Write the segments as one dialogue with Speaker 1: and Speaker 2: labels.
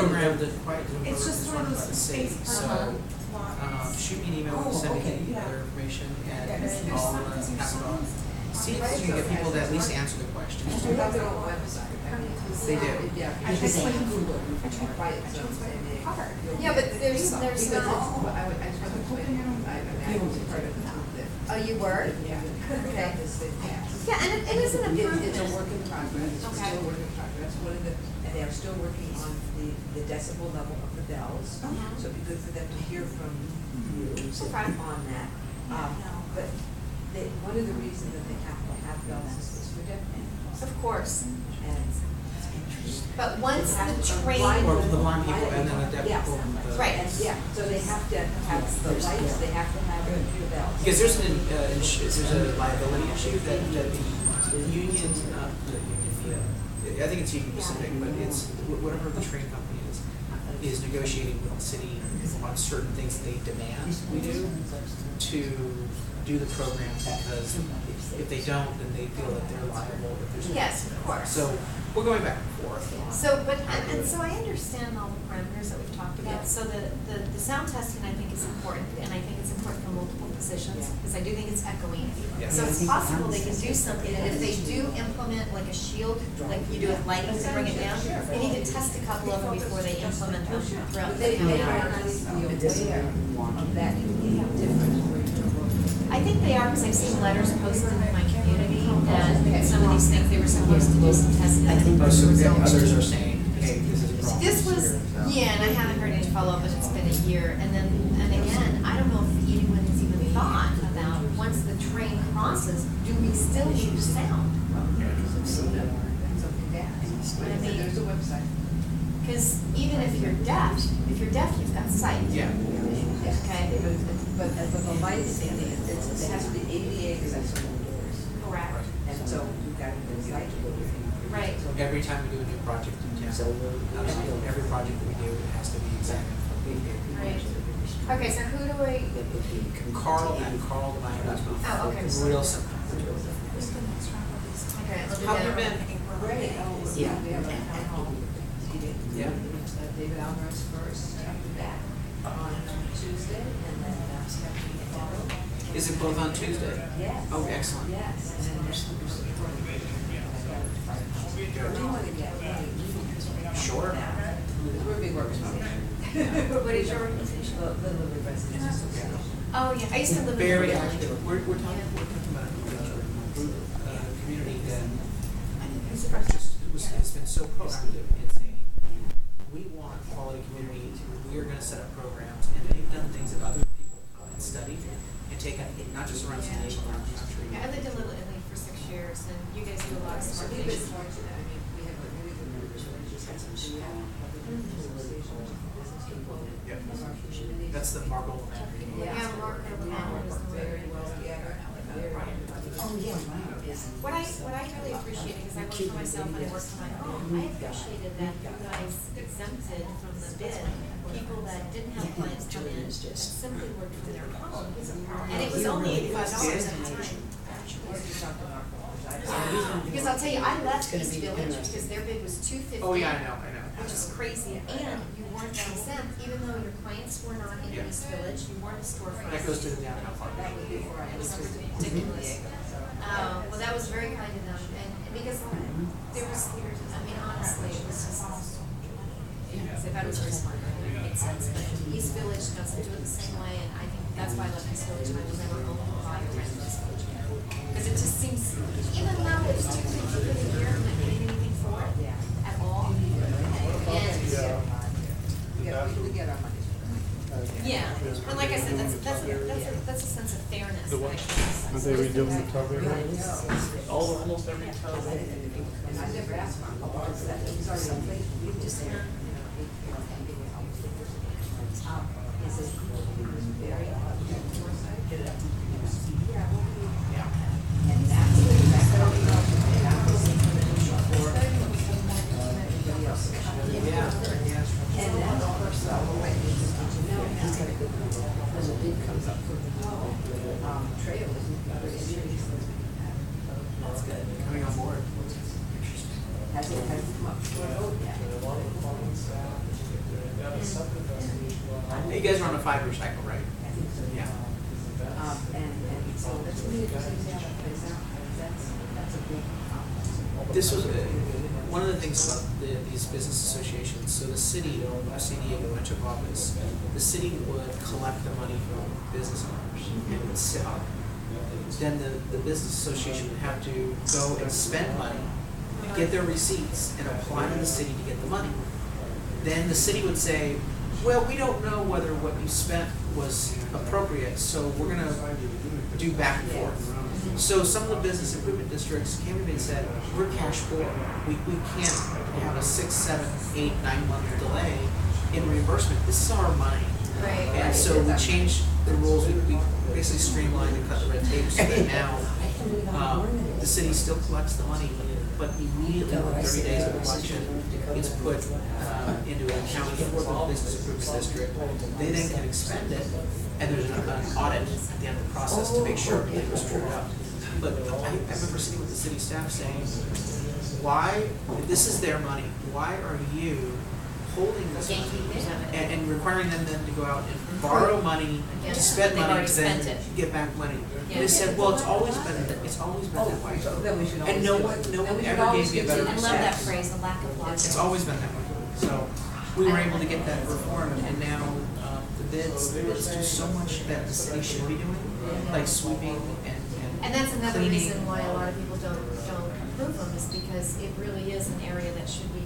Speaker 1: program, the quiet program
Speaker 2: It's just
Speaker 1: is
Speaker 2: one
Speaker 1: run
Speaker 2: of
Speaker 1: by
Speaker 2: those
Speaker 1: the city,
Speaker 2: space
Speaker 1: so shoot me an email, send me
Speaker 2: yeah.
Speaker 1: other information, and
Speaker 2: There's
Speaker 1: I'll
Speaker 2: some-
Speaker 1: pass it
Speaker 2: there's
Speaker 1: on. See if you can get people to at least answer the questions.
Speaker 3: They have their own website.
Speaker 1: They do.
Speaker 3: Yeah,
Speaker 2: I just like
Speaker 3: Google.
Speaker 2: I tried
Speaker 3: Right,
Speaker 2: I
Speaker 3: so
Speaker 2: tried
Speaker 3: and they-
Speaker 2: hard.
Speaker 4: Yeah, but there's
Speaker 3: Because
Speaker 4: not.
Speaker 3: it's, I tried to explain, I was part of the.
Speaker 4: Oh, you were?
Speaker 3: Yeah.
Speaker 4: Okay.
Speaker 3: This thing passed.
Speaker 4: Yeah, and it is an improvement.
Speaker 3: It's a work in progress, it's
Speaker 4: Okay.
Speaker 3: still a work in progress, one of the, and they are still working on the decibel level of the bells.
Speaker 4: Uh-huh.
Speaker 3: So it'd be good for them to hear from you
Speaker 4: Okay.
Speaker 3: on that. But one of the reasons that they have to have bells is for deaf men.
Speaker 4: Of course.
Speaker 3: And
Speaker 4: But once the train,
Speaker 1: Or the blind people and then the deaf
Speaker 3: Yeah.
Speaker 1: people. and the-
Speaker 4: Right.
Speaker 3: And, yeah, so they have to have the lights, they have to have the bells.
Speaker 1: Because there's there's a liability issue that the union, not the union, I think it's union specific, but it's whatever the train company is negotiating with the city on certain things they demand we do to do the program, because if they don't, then they feel that they're liable if there's.
Speaker 4: yes, of course.
Speaker 1: So we're going back and forth.
Speaker 4: So, but, and so I understand all the parameters that we've talked about. So the sound testing, I think, is important, and I think it's important for multiple positions, because I do think it's echoing.
Speaker 1: Yeah.
Speaker 4: So it's possible they can do something, and if they do implement like a shield, like you do with lighting to bring it down, they need to test a couple of them before they implement them throughout
Speaker 3: But
Speaker 4: the
Speaker 3: they
Speaker 4: county.
Speaker 3: are not aware of that, you have different.
Speaker 4: I think they are, because I've seen letters posted in my community that some of these things, they were supposed to do some testing.
Speaker 1: Most of the others are saying, hey, this is a problem.
Speaker 4: This was, yeah, and I haven't heard any follow-up, but it's been a year, and then, and again, I don't know if anyone has even thought about, once the train crosses, do we still use sound?
Speaker 3: Something bad.
Speaker 4: I mean-
Speaker 3: There's a website.
Speaker 4: Because even if you're deaf, you've got sight.
Speaker 1: Yeah.
Speaker 4: Okay.
Speaker 3: But the lights, it has to be ADA accessible doors.
Speaker 4: Correct.
Speaker 3: And so we've got the light.
Speaker 4: Right.
Speaker 1: Every time we do a new project in town, every project that we do, it has to be examined.
Speaker 4: Right. Okay, so who do I,
Speaker 1: Carl and Carl DeMaio.
Speaker 4: Oh, okay.
Speaker 1: Real simple.
Speaker 4: okay, I'll do
Speaker 1: How
Speaker 4: that.
Speaker 1: have you been?
Speaker 3: Great. Yeah, we have a town hall meeting.
Speaker 1: Yeah.
Speaker 3: David Alvarez first, after that, on Tuesday, and then Stephanie tomorrow.
Speaker 1: Is it both on Tuesday?
Speaker 3: Yes.
Speaker 1: Oh, excellent.
Speaker 3: Yes, and then next week is the fourth. What do you want to get?
Speaker 1: Sure.
Speaker 3: We're a big organization.
Speaker 4: What is your organization?
Speaker 3: The Liberty Residents Association.
Speaker 4: Oh, yeah, I used to live in.
Speaker 1: Very
Speaker 4: the
Speaker 1: active. We're talking about a community that has been so proactive in saying, we want quality community, we are gonna set up programs, and they've done things that other people come and study and take, not just around the nation, around the country.
Speaker 4: Yeah, I lived in Little Italy for 6 years, and you guys do a lot of
Speaker 3: So
Speaker 4: smart
Speaker 3: we've been
Speaker 4: things.
Speaker 3: fortunate, I mean, we have a really good membership, we just had some association with business people
Speaker 1: Yep.
Speaker 3: from our community.
Speaker 1: That's the Marble.
Speaker 4: Yeah, Mark,
Speaker 3: Work very well together.
Speaker 4: Oh, yeah, What I really appreciated, because I work for myself and I work for my home, I appreciated that you guys exempted from the bid people that didn't have clients come in and simply worked from their home. And it was only $85 at the time. Because I'll tell you, I left East Village because their bid was $250.
Speaker 1: Oh, yeah, I know.
Speaker 4: Which is crazy, and you weren't exempt, even though your clients were not in
Speaker 1: Yeah.
Speaker 4: East Village, you weren't a storefront.
Speaker 1: That goes to the downtown part.
Speaker 3: That was before I
Speaker 4: It
Speaker 3: was
Speaker 4: was ridiculous. Well, that was very kind of them, and because there was, I mean, honestly, it was just, I thought it was very smart, it made sense, but East Village doesn't do it the same way, and I think that's why I left East Village, and I will never own or buy or rent East Village again. Because it just seems, even though it's $250 for the year, I'm not getting anything for it at all. And,
Speaker 3: we get our money.
Speaker 4: yeah, but like I said, that's a sense of fairness.
Speaker 5: The what?
Speaker 4: Are
Speaker 5: they redoing the cover?
Speaker 1: Almost every
Speaker 3: And I never asked for it, because that was already in place, we just said, he says, he was very, and that's the exact, and then all of a sudden, right, he's got a good number. When the bid comes up for trail,
Speaker 1: That's good. Coming on board.
Speaker 3: hasn't come up for a vote yet.
Speaker 1: You guys are on a 5-year cycle, right? Yeah.
Speaker 3: And so that's really just an example, that's a big
Speaker 1: This was one of the things about these business associations. So the city, when when I took office, the city would collect the money from business owners and would sit on it. Then the business association would have to go and spend money, get their receipts, and apply to the city to get the money. Then the city would say, well, we don't know whether what you spent was appropriate, so we're going to do back and forth. So some of the business improvement districts came to me and said, we're cash poor. We can't have a 6, 7, 8, 9 month delay in reimbursement. This is our money.
Speaker 4: Right.
Speaker 1: And so we changed the rules. We basically streamlined and cut the red tape so that now the city still collects the money, but immediately within 30 days of election, it's put into an account for the business improvement district. They then can expend it, and there's an audit at the end of the process to make sure everything was trued up. But I remember sitting with the city staff saying, why, this is their money, why are you holding this money and requiring them then to go out and borrow money, to spend money, to then get back money? And they said, well, it's always been that way. And no one ever gave me a better
Speaker 4: I love
Speaker 1: response.
Speaker 4: that phrase, the lack of logic.
Speaker 1: It's always been that way. So we were able to get that reformed, and now the bids do so much that the city should be doing, like sweeping
Speaker 4: And that's another
Speaker 1: cleaning.
Speaker 4: reason why a lot of people don't approve them, is because it really is an area that should be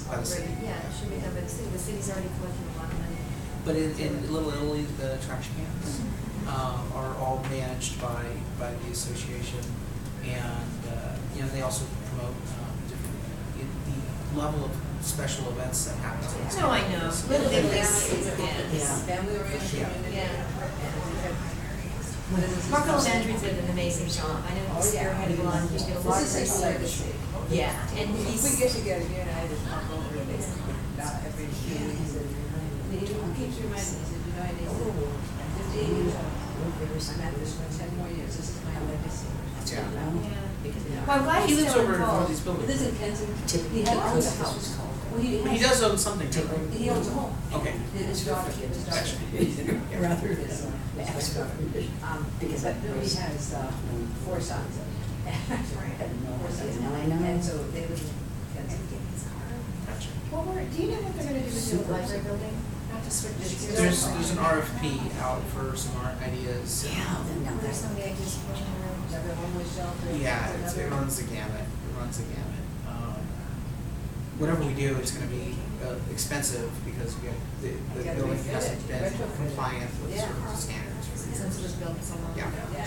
Speaker 1: By the city.
Speaker 4: Yeah, it should be done by the city. The city's already collecting a lot of money.
Speaker 1: But in Little Italy, the trash cans are all managed by the association, and they also promote different the level of special events that happen.
Speaker 4: No, I know. Little Italy's,
Speaker 3: family oriented.
Speaker 4: Yeah. Mark Elementary did an amazing job. I know he's spearheaded a lot, he did a lot of
Speaker 3: This is his
Speaker 4: great
Speaker 3: legacy.
Speaker 4: Yeah, and
Speaker 3: We
Speaker 4: he's,
Speaker 3: get together, you and I just talk over it about every few weeks, and he keeps reminding me, he said, I need 15 years old. I'm at this for 10 more years, this is my legacy.
Speaker 1: Yeah.
Speaker 4: well, I'm glad
Speaker 1: He
Speaker 4: he's
Speaker 1: lives
Speaker 4: still
Speaker 1: over in one of
Speaker 4: involved.
Speaker 1: these
Speaker 3: He
Speaker 1: buildings.
Speaker 3: lives in Kensington, he owns a house. Well,
Speaker 1: He does own something too.
Speaker 3: He owns a home.
Speaker 1: Okay.
Speaker 3: His daughter,
Speaker 2: Rather than
Speaker 3: because he has 4 sons. Four sons.
Speaker 2: Now I know.
Speaker 3: And so they live in Kensington.
Speaker 1: Gotcha.
Speaker 4: Well, do you know what they're gonna do with the library building? Not to switch
Speaker 1: There's an RFP out for some art ideas.
Speaker 2: Yeah, then now
Speaker 4: There's
Speaker 2: that's.
Speaker 4: some of the ideas floating around.
Speaker 3: Another homeless shelter.
Speaker 1: Yeah, it
Speaker 3: another-
Speaker 1: runs the gamut. It runs the gamut. Whatever we do, it's going to be expensive because we have the building hasn't been compliant with certain standards.
Speaker 4: Since it was built so long
Speaker 1: Yeah.
Speaker 4: ago.
Speaker 3: Yeah.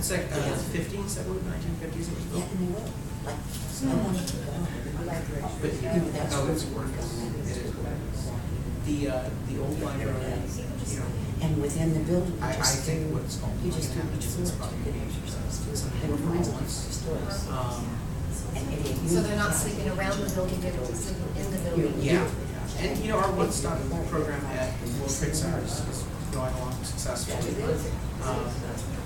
Speaker 1: It's like 50s, I believe, 1950s it was
Speaker 2: Yeah,
Speaker 1: built.
Speaker 2: and they will. Like, I wanted to go.
Speaker 1: But
Speaker 2: That's
Speaker 1: no,
Speaker 2: what
Speaker 1: it's gorgeous. It is gorgeous. The old library,
Speaker 2: And within the building,
Speaker 1: I think what's
Speaker 2: you just
Speaker 1: going to
Speaker 2: do
Speaker 1: happen
Speaker 2: each
Speaker 1: is
Speaker 2: floor
Speaker 1: it's
Speaker 2: to
Speaker 1: probably
Speaker 2: get
Speaker 1: going to be
Speaker 2: exercise.
Speaker 1: some
Speaker 2: They were
Speaker 1: more
Speaker 2: fine,
Speaker 1: ones.
Speaker 2: stories. And
Speaker 4: So they're not sleeping around the building, they're just sleeping in the building.
Speaker 1: Yeah, and our one-stop program at World Trade Center is going along successfully.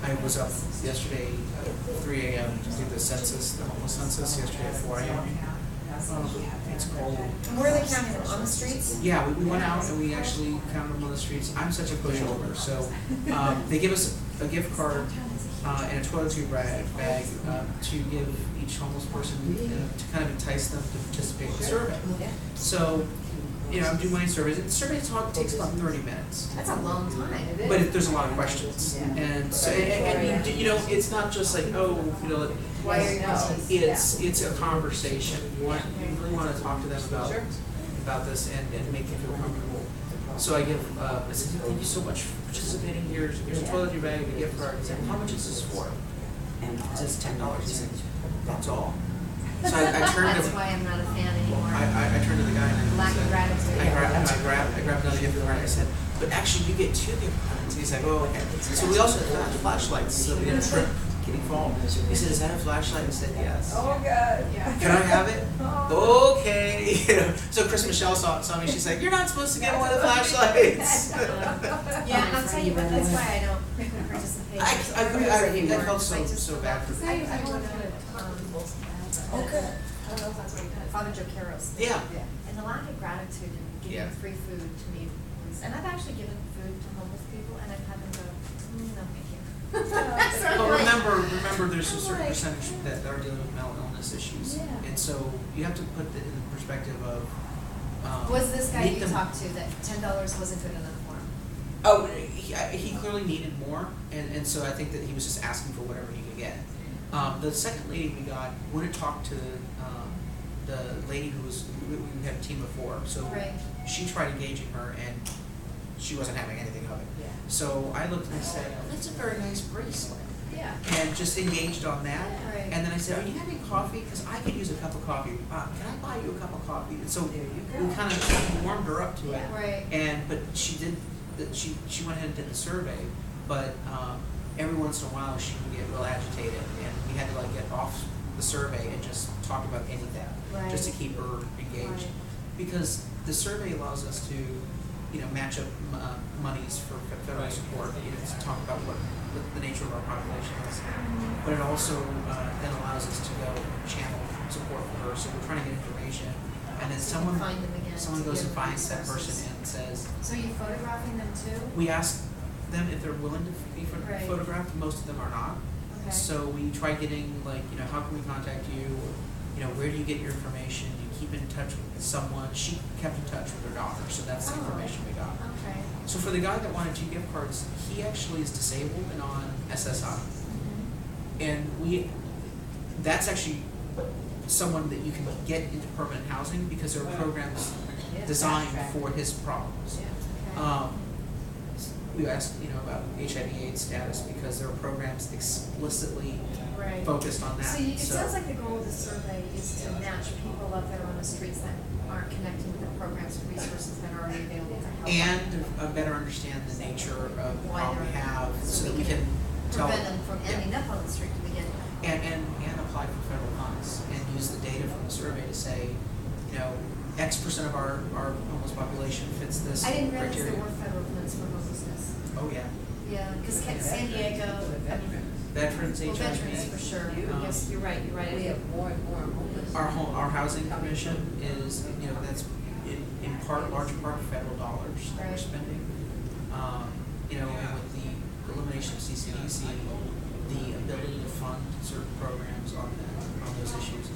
Speaker 1: I was up yesterday at 3 a.m. to do the census, the homeless census, yesterday at 4 a.m. It's cold.
Speaker 4: Where are they counting them, on the streets?
Speaker 1: Yeah, we went out and we actually counted them on the streets. I'm such a pushover, so they give us a gift card and a toiletry bag to give each homeless person to kind of entice them to participate in the survey. So, I'm doing my surveys. The survey takes about 30 minutes.
Speaker 4: That's a long time.
Speaker 1: But there's a lot of questions, and so it's not just like
Speaker 4: Why are you
Speaker 1: it's a conversation. You really want to talk to them about this and make them feel comfortable. So I said, thank you so much for participating. Here's a toiletry bag, a gift card. He said, how much is this for?
Speaker 2: And
Speaker 1: It says $10. He said, that's all. So I turned
Speaker 4: That's
Speaker 1: to
Speaker 4: why I'm not a fan anymore.
Speaker 1: I turned to the guy and I
Speaker 4: Lack of
Speaker 1: said,
Speaker 4: gratitude.
Speaker 1: I grabbed another gift card. I said, but actually you get 2 gift cards. He's like, oh, okay. So we also have flashlights, so we didn't trip getting fall. He said, is that a flashlight? I said, yes.
Speaker 3: Oh, God.
Speaker 1: Can I have it? Okay. So Chris Michelle saw me. She's like, you're not supposed to get one of the flashlights.
Speaker 4: Yeah, and I'll tell you what, that's why I don't participate.
Speaker 1: I felt so bad for
Speaker 4: I
Speaker 1: him.
Speaker 4: want to,
Speaker 2: Okay.
Speaker 4: I don't know if that's what he did, Father Joe Caros.
Speaker 1: Yeah.
Speaker 4: and the lack of gratitude in giving
Speaker 1: Yeah.
Speaker 4: free food to me was, and I've actually given food to homeless people, and I've had them go, no, thank you. So
Speaker 1: But
Speaker 4: like-
Speaker 1: remember, there's a certain
Speaker 4: Right.
Speaker 1: percentage that are dealing with mental illness issues.
Speaker 4: Yeah.
Speaker 1: And so you have to put it in the perspective of,
Speaker 4: Was this guy
Speaker 1: meet
Speaker 4: you
Speaker 1: them-
Speaker 4: talked to that $10 wasn't good enough for him?
Speaker 1: Oh, he clearly needed more, and so I think that he was just asking for whatever he could get. The second lady we got wouldn't talk to the lady who was, we had a team of 4, so
Speaker 4: Right.
Speaker 1: she tried engaging her, and she wasn't having anything of it.
Speaker 3: Yeah.
Speaker 1: So I looked and said, oh, that's a very nice bracelet.
Speaker 4: Yeah.
Speaker 1: And just engaged on that.
Speaker 4: Right.
Speaker 1: And then I said, are you having coffee? Because I could use a cup of coffee. Can I buy you a cup of coffee? And so
Speaker 3: There you go.
Speaker 1: we kind of warmed her up to it.
Speaker 4: Yeah. Right.
Speaker 1: But she did, she went ahead and did the survey, but every once in a while she would get real agitated, and we had to like get off the survey and just talk about anything, just to
Speaker 4: Right.
Speaker 1: keep her engaged.
Speaker 4: Right.
Speaker 1: Because the survey allows us to, match up monies for federal support, to talk about what the nature of our population is. But it also then allows us to go channel support for her, so we're trying to get information, and then
Speaker 4: So you can find them again
Speaker 1: someone
Speaker 4: to
Speaker 1: goes
Speaker 4: give
Speaker 1: and finds that person
Speaker 4: resources.
Speaker 1: and says,
Speaker 4: So you're photographing them too?
Speaker 1: we ask them if they're willing to be
Speaker 4: Right.
Speaker 1: photographed. Most of them are not.
Speaker 4: Okay.
Speaker 1: So we try getting how can we contact you? Or, where do you get your information? Do you keep in touch with someone? She kept in touch with her daughter, so that's the
Speaker 4: Oh.
Speaker 1: information we got.
Speaker 4: Okay.
Speaker 1: So for the guy that wanted 2 gift cards, he actually is disabled and on SSI. And that's actually someone that you can get into permanent housing because there are programs designed for his problems.
Speaker 4: Yeah, okay.
Speaker 1: We asked, about HIV/AIDS status because there are programs explicitly
Speaker 4: Right.
Speaker 1: focused on that.
Speaker 4: So it sounds like the goal of the survey is to match people up that are on the streets that aren't connected with the programs and resources that are already available to help.
Speaker 1: And better understand the nature of the
Speaker 4: Why
Speaker 1: problem we
Speaker 4: they're-
Speaker 1: have
Speaker 4: so
Speaker 1: so that
Speaker 4: we
Speaker 1: we can tell.
Speaker 4: prevent them from
Speaker 1: Yeah.
Speaker 4: ending up on the street to begin with.
Speaker 1: And apply for federal funds and use the data from the survey to say, X% of our homeless population fits this
Speaker 4: I didn't
Speaker 1: criteria.
Speaker 4: realize there were federal funds for homelessness.
Speaker 1: Oh, yeah.
Speaker 4: Yeah, because San Diego, I mean,
Speaker 1: Veterans,
Speaker 4: well,
Speaker 1: HIV.
Speaker 4: veterans for sure. Yes, you're right.
Speaker 3: We have more and more homeless.
Speaker 1: Our housing commission is, that's in part, large part federal dollars that we're
Speaker 4: Right.
Speaker 1: spending. And with the elimination of CCDC, the ability to fund certain programs on those issues,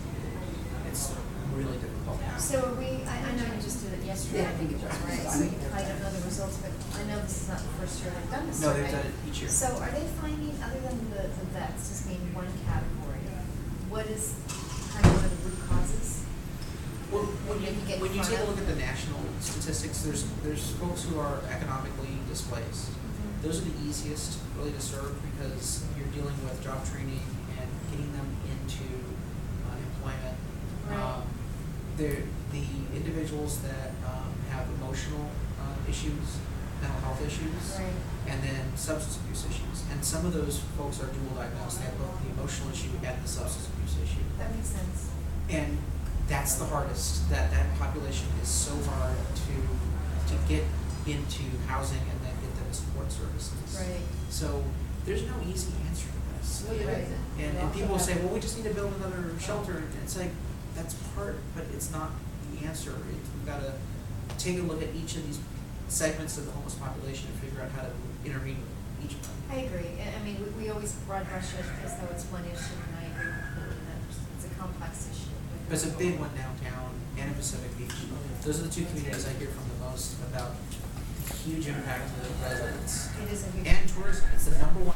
Speaker 1: it's really difficult now.
Speaker 4: So are we, I know you just did it yesterday, I think it was, right? So you probably don't know the results, but I know this is not the first year they've done this
Speaker 1: No,
Speaker 4: survey.
Speaker 1: they've done it each year.
Speaker 4: So are they finding, other than the vets, just being one category, what is kind of one of the root causes?
Speaker 1: Well, when
Speaker 4: Maybe get
Speaker 1: you
Speaker 4: in
Speaker 1: take a
Speaker 4: front
Speaker 1: look
Speaker 4: of-
Speaker 1: at the national statistics, there's folks who are economically displaced. Those are the easiest really to serve because you're dealing with job training and getting them into employment.
Speaker 4: Right.
Speaker 1: The individuals that have emotional issues, mental health issues,
Speaker 4: Right.
Speaker 1: and then substance abuse issues. And some of those folks are dual diagnosed. They have both the emotional issue and the substance abuse issue.
Speaker 4: That makes sense.
Speaker 1: And that's the hardest. That population is so hard to get into housing and then get them support services.
Speaker 4: Right.
Speaker 1: So there's no easy answer to this.
Speaker 3: Well, you're right.
Speaker 1: And people will say, well, we just need to build another shelter. And it's like, that's part, but it's not the answer. We've got to take a look at each of these segments of the homeless population and figure out how to intervene with each of them.
Speaker 4: I agree. I mean, we always broad brush it as though it's one issue, and I agree completely that it's a complex issue.
Speaker 1: But it's a big one downtown and in Pacific Beach. Those are the 2 communities I hear from the most about the huge impact to the residents.
Speaker 4: It is a huge.
Speaker 1: And tourism, it's the #1